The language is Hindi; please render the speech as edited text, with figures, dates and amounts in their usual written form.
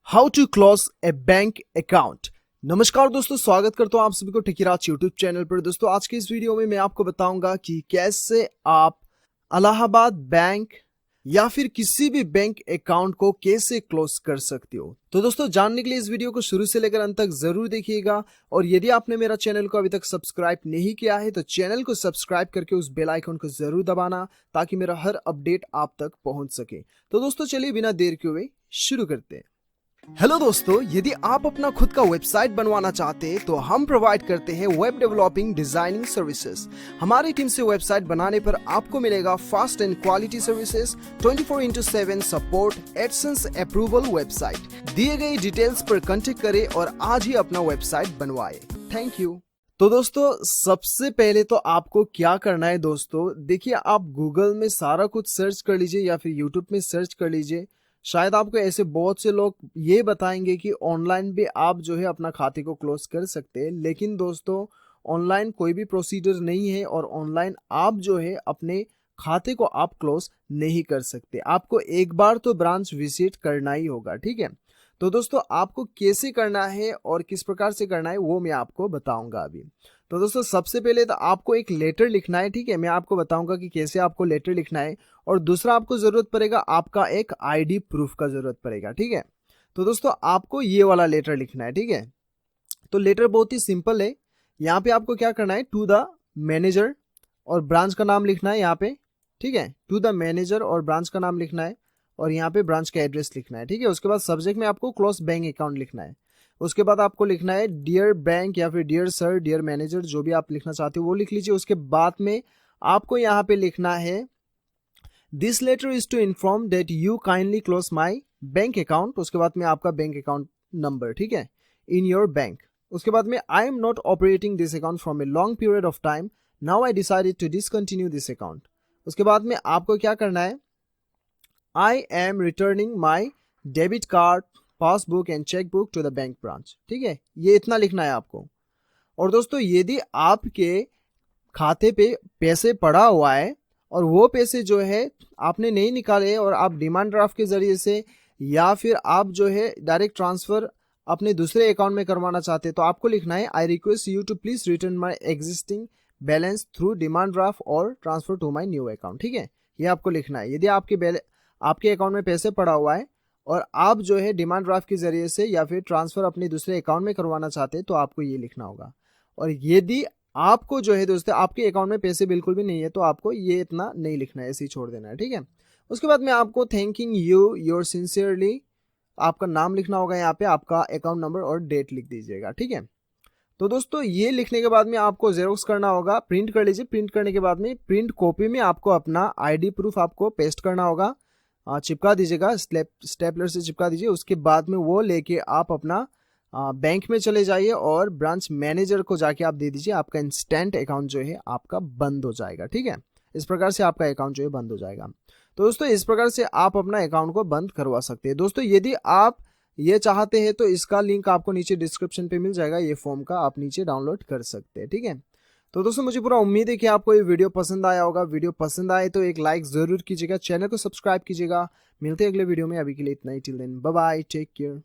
How to close a bank account. नमस्कार दोस्तों, स्वागत करता हूं आप सभी को टेकीराज यूट्यूब चैनल पर। दोस्तों आज के इस वीडियो में मैं आपको बताऊंगा कि कैसे आप अलाहाबाद बैंक या फिर किसी भी बैंक अकाउंट को कैसे क्लोज कर सकते हो। तो दोस्तों जानने के लिए इस वीडियो को शुरू से लेकर अंत तक जरूर देखिएगा। और यदि आपने मेरा चैनल को अभी तक सब्सक्राइब नहीं किया है तो चैनल को सब्सक्राइब करके उस बेल आइकन को जरूर दबाना ताकि मेरा हर अपडेट आप तक पहुंच सके। तो दोस्तों चलिए बिना देर के हुए शुरू करते हैं। हेलो दोस्तों, यदि आप अपना खुद का वेबसाइट बनवाना चाहते हैं तो हम प्रोवाइड करते हैं वेब डेवलपिंग डिजाइनिंग सर्विसेज। हमारी टीम से वेबसाइट बनाने पर आपको मिलेगा fast and quality services, 24/7 support, AdSense approval. Website दिए गए डिटेल्स पर कांटेक्ट करें और आज ही अपना वेबसाइट बनवाएं। Thank you. तो दोस्तों सबसे पहले तो आपको क्या करना है दोस्तों, देखिए आप गूगल में सारा कुछ सर्च कर लीजिए या फिर यूट्यूब में सर्च कर लीजिए। शायद आपको ऐसे बहुत से लोग ये बताएंगे कि ऑनलाइन भी आप जो है अपना खाते को क्लोज कर सकते हैं, लेकिन दोस्तों ऑनलाइन कोई भी प्रोसीजर नहीं है और ऑनलाइन आप जो है अपने खाते को आप क्लोज नहीं कर सकते। आपको एक बार तो ब्रांच विजिट करना ही होगा, ठीक है। तो दोस्तों आपको कैसे करना है और किस प्रकार से करना है वो मैं आपको बताऊंगा अभी। तो दोस्तों सबसे पहले तो आपको एक लेटर लिखना है, ठीक है। मैं आपको बताऊंगा कि कैसे आपको लेटर लिखना है। और दूसरा आपको जरूरत पड़ेगा आपका एक आईडी प्रूफ का जरूरत पड़ेगा, ठीक है। तो दोस्तों आपको ये वाला लेटर लिखना है, ठीक है। तो लेटर बहुत ही सिंपल है। यहाँ पे आपको क्या करना है, टू द मैनेजर और ब्रांच का नाम लिखना है यहाँ पे, ठीक है। टू द मैनेजर और ब्रांच का नाम लिखना है और यहाँ पे ब्रांच का एड्रेस लिखना है, ठीक है। उसके बाद सब्जेक्ट में आपको क्लोज बैंक अकाउंट लिखना है। उसके बाद आपको लिखना है डियर बैंक या फिर डियर सर, डियर मैनेजर, जो भी आप लिखना चाहते हो वो लिख लीजिए। उसके बाद में आपको यहाँ पे लिखना है this letter is to inform that you kindly close my bank account. उसके बाद में आपका बैंक अकाउंट नंबर, ठीक है, इन योर बैंक। उसके बाद में I am not operating this account from a long period of time, now I decided to discontinue this account. उसके बाद में आपको क्या करना है, I am returning my debit card, passbook and cheque book to the bank branch, ठीक है। ये इतना लिखना है आपको। और दोस्तों यदि आपके खाते पे पैसे पड़ा हुआ है और वो पैसे जो है आपने नहीं निकाले और आप डिमांड ड्राफ्ट के जरिए से या फिर आप जो है डायरेक्ट ट्रांसफर अपने दूसरे अकाउंट में करवाना चाहते हैं तो आपको लिखना है I request you to please return my existing balance through demand draft और transfer to my new account, ठीक है। ये आपको लिखना है। यदि आपके अकाउंट में पैसे पड़ा हुआ है और आप जो है डिमांड ड्राफ्ट के जरिए से या फिर ट्रांसफर अपने दूसरे अकाउंट में करवाना चाहते हैं तो आपको ये लिखना होगा। और यदि आपको जो है दोस्तों आपके अकाउंट में पैसे बिल्कुल भी नहीं है तो आपको ये इतना नहीं लिखना है, ऐसे ही छोड़ देना है, ठीक है। उसके बाद में आपको थैंकिंग यू योर सिंसियरली आपका नाम लिखना होगा, यहाँ पे आपका अकाउंट नंबर और डेट लिख दीजिएगा, ठीक है। तो दोस्तों ये लिखने के बाद में आपको जेरोक्स करना होगा, प्रिंट कर लीजिए। प्रिंट करने के बाद में प्रिंट कॉपी में आपको अपना आईडी प्रूफ आपको पेस्ट करना होगा, चिपका दीजिएगा, स्टेपलर से चिपका दीजिए। उसके बाद में वो लेके आप अपना बैंक में चले जाइए और ब्रांच मैनेजर को जाके आप दे दीजिए। आपका इंस्टेंट अकाउंट जो है आपका बंद हो जाएगा, ठीक है। इस प्रकार से आपका अकाउंट जो है बंद हो जाएगा। तो दोस्तों इस प्रकार से आप अपना अकाउंट को बंद करवा सकते हैं। दोस्तों यदि आप ये चाहते हैं तो इसका लिंक आपको नीचे डिस्क्रिप्शन पे मिल जाएगा, ये फॉर्म का आप नीचे डाउनलोड कर सकते हैं, ठीक है। तो दोस्तों मुझे पूरा उम्मीद है कि आपको ये वीडियो पसंद आया होगा। वीडियो पसंद आए तो एक लाइक जरूर कीजिएगा, चैनल को सब्सक्राइब कीजिएगा। मिलते हैं अगले वीडियो में, अभी के लिए इतना ही। Till then bye bye, take care.